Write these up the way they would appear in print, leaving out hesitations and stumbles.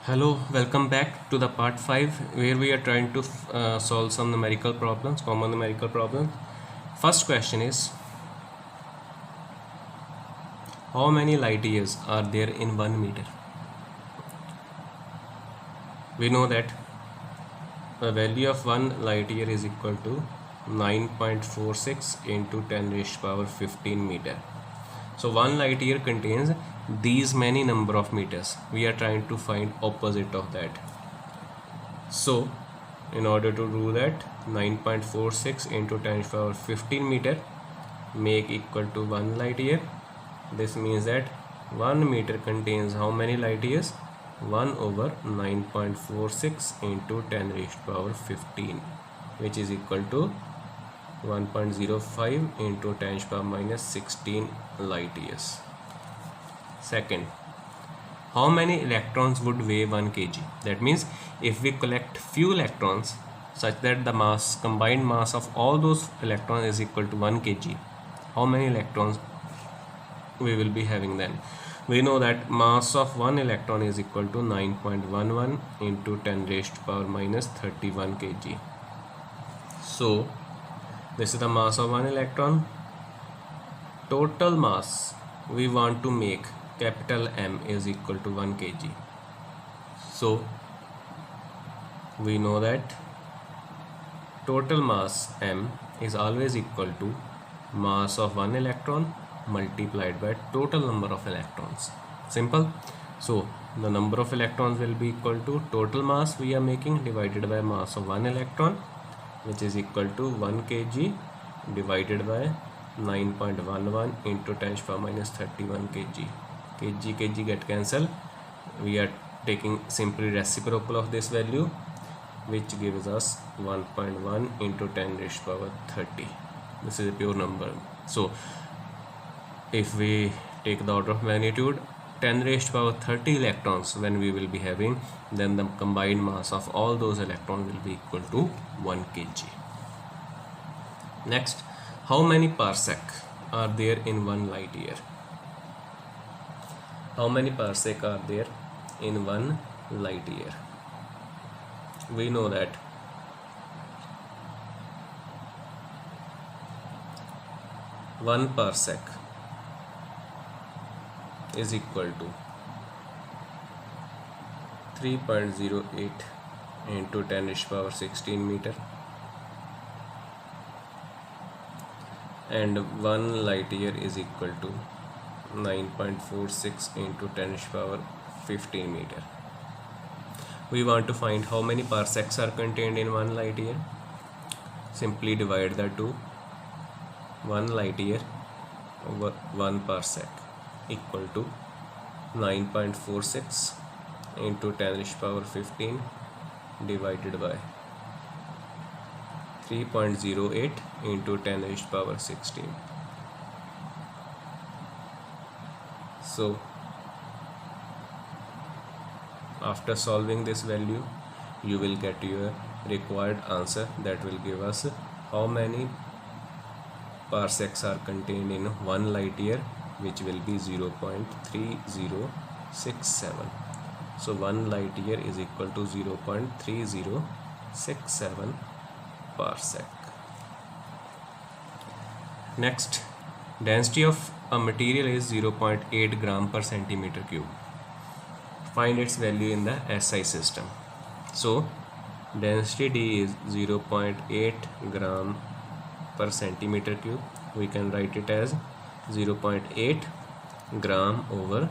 Hello, welcome back to the part 5 where we are trying to solve some numerical problems, common numerical problems. First question is, how many light years are there in 1 meter? We know that the value of 1 light year is equal to 9.46 into 10 raised to power 15 meter. So 1 light year contains these many number of meters. We are trying to find opposite of that. So in order to do that, 9.46 into 10 to the power 15 meter make equal to 1 light year. This means that 1 meter contains how many light years? 1 over 9.46 into 10 raised to the power 15, which is equal to 1.05 into 10 to the power minus 16 light years. Second, how many electrons would weigh 1 kg? That means if we collect few electrons such that the combined mass of all those electrons is equal to 1 kg, how many electrons we will be having then? We know that mass of 1 electron is equal to 9.11 into 10 raised to power minus 31 kg. So this is the mass of 1 electron. Total mass we want to make capital M is equal to 1 kg. So we know that total mass M is always equal to mass of 1 electron multiplied by total number of electrons. Simple. So the number of electrons will be equal to total mass we are making divided by mass of 1 electron, which is equal to 1 kg divided by 9.11 into 10 to the power minus 31 kg. Kg get cancelled. We are taking simply reciprocal of this value, which gives us 1.1 into 10 raised to the power 30. This is a pure number. So if we take the order of magnitude 10 raised to the power 30 electrons when we will be having, then the combined mass of all those electrons will be equal to 1 kg. Next, how many parsec are there in 1 light year? How many parsec are there in 1 light year? We know that one parsec is equal to 3.08 into 10 raised to the power 16 meter, and 1 light year is equal to 9.46 into 10 raised to the power 15 meter. We want to find how many parsecs are contained in 1 light year. Simply divide the two. 1 light year over 1 parsec equal to 9.46 into 10 raised to the power 15 divided by 3.08 into 10 raised to the power 16. So after solving this value, you will get your required answer that will give us how many parsecs are contained in 1 light year, which will be 0.3067. So 1 light year is equal to 0.3067 parsec. Next, density of a material is 0.8 gram per centimeter cube. Find its value in the SI system. So density D is 0.8 gram per centimeter cube. We can write it as 0.8 gram over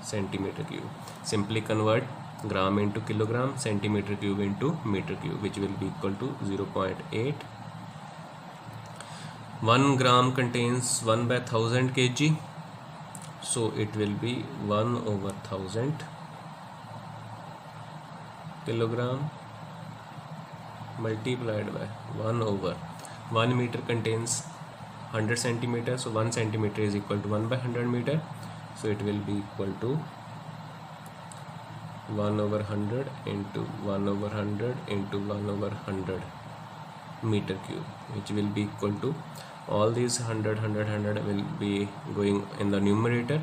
centimeter cube. Simply convert gram into kilogram, centimeter cube into meter cube, which will be equal to 0.8. 1 gram contains 1 by 1000 kg, so it will be 1 over 1000 kilogram multiplied by 1 over 1 meter contains 100 centimeters, so 1 centimeter is equal to 1 by 100 meter, so it will be equal to 1 over 100 into 1 over 100 into 1 over 100 meter cube, which will be equal to, all these 100 will be going in the numerator,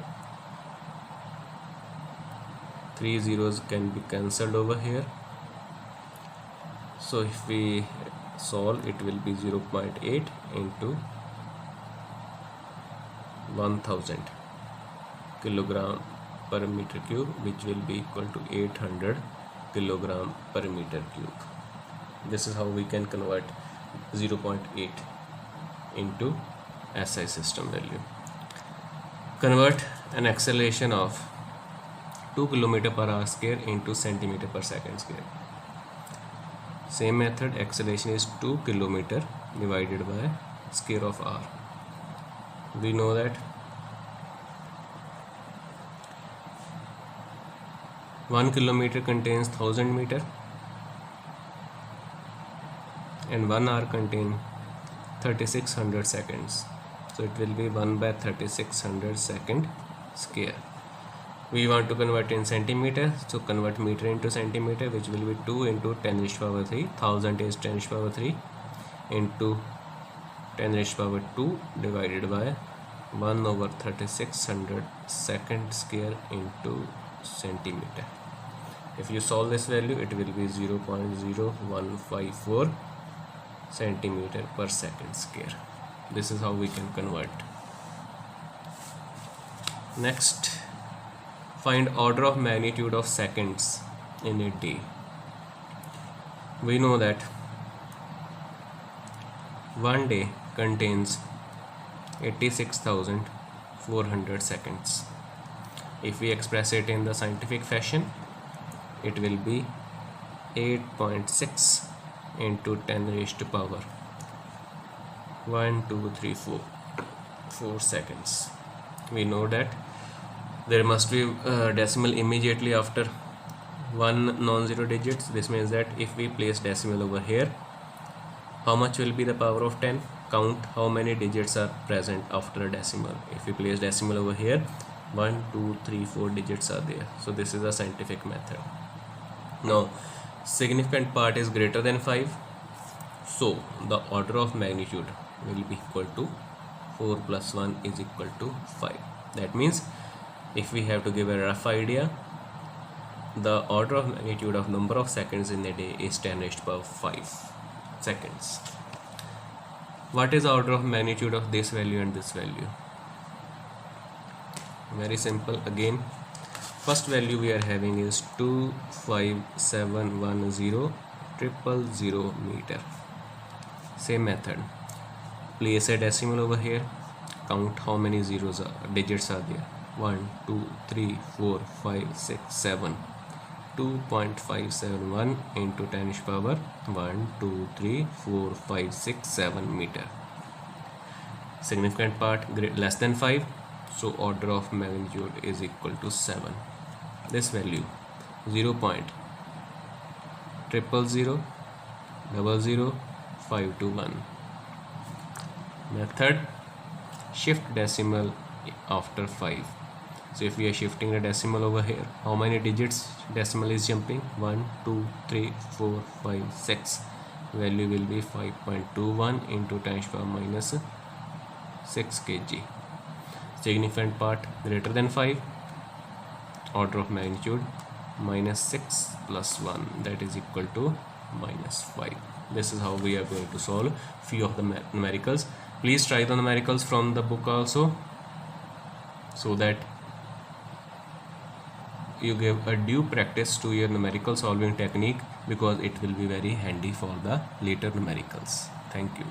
3 zeros can be cancelled over here. So if we solve, it will be 0.8 into 1000 kilogram per meter cube, which will be equal to 800 kilogram per meter cube. This is how we can convert 0.8 into SI system value. Convert an acceleration of 2 km per hour square into centimeter per second square. Same method, acceleration is 2 km divided by square of r. We know that 1 km contains 1000 meter and 1 hour contains 3600 seconds. So it will be 1 by 3600 second square. We want to convert in centimeter, so convert meter into centimeter, which will be 2 into 10 raised to power 3. 1000 is 10 raised to power 3 into 10 raised to power 2 divided by 1 over 3600 second square into centimeter. If you solve this value, it will be 0.0154 centimeter per second square. This is how we can convert. Next, find order of magnitude of seconds in a day. We know that one day contains 86,400 seconds. If we express it in the scientific fashion, it will be 8.6 into 10 raised to power 4 seconds. We know that there must be a decimal immediately after one non-zero digits. This means that if we place decimal over here, how much will be the power of 10? Count how many digits are present after a decimal. If we place decimal over here, 1, 2, 3, 4 digits are there. So this is a scientific method. Now significant part is greater than 5, so the order of magnitude will be equal to 4 plus 1 is equal to 5. That means if we have to give a rough idea, the order of magnitude of number of seconds in a day is 10 raised to power 5 seconds. What is the order of magnitude of this value and this value? Very simple. Again, first value we are having is 25710,000 meter. Same method, place a decimal over here, count how many digits are there. 1, 2, 3, 4, 5, 6, 7. 2.571 into 10 raised to power 1, 2, 3, 4, 5, 6, 7 meter. Significant part less than 5, so order of magnitude is equal to 7. This value 0.000000521. Method, shift decimal after 5. So if we are shifting the decimal over here, how many digits decimal is jumping? 1, 2, 3, 4, 5, 6. Value will be 5.21 into 10 raised to power minus 6 kg. Significant part greater than 5, order of magnitude minus 6 plus 1, that is equal to minus 5. This is how we are going to solve few of the numericals. Please try the numericals from the book also, so that you give a due practice to your numerical solving technique, because it will be very handy for the later numericals. Thank you.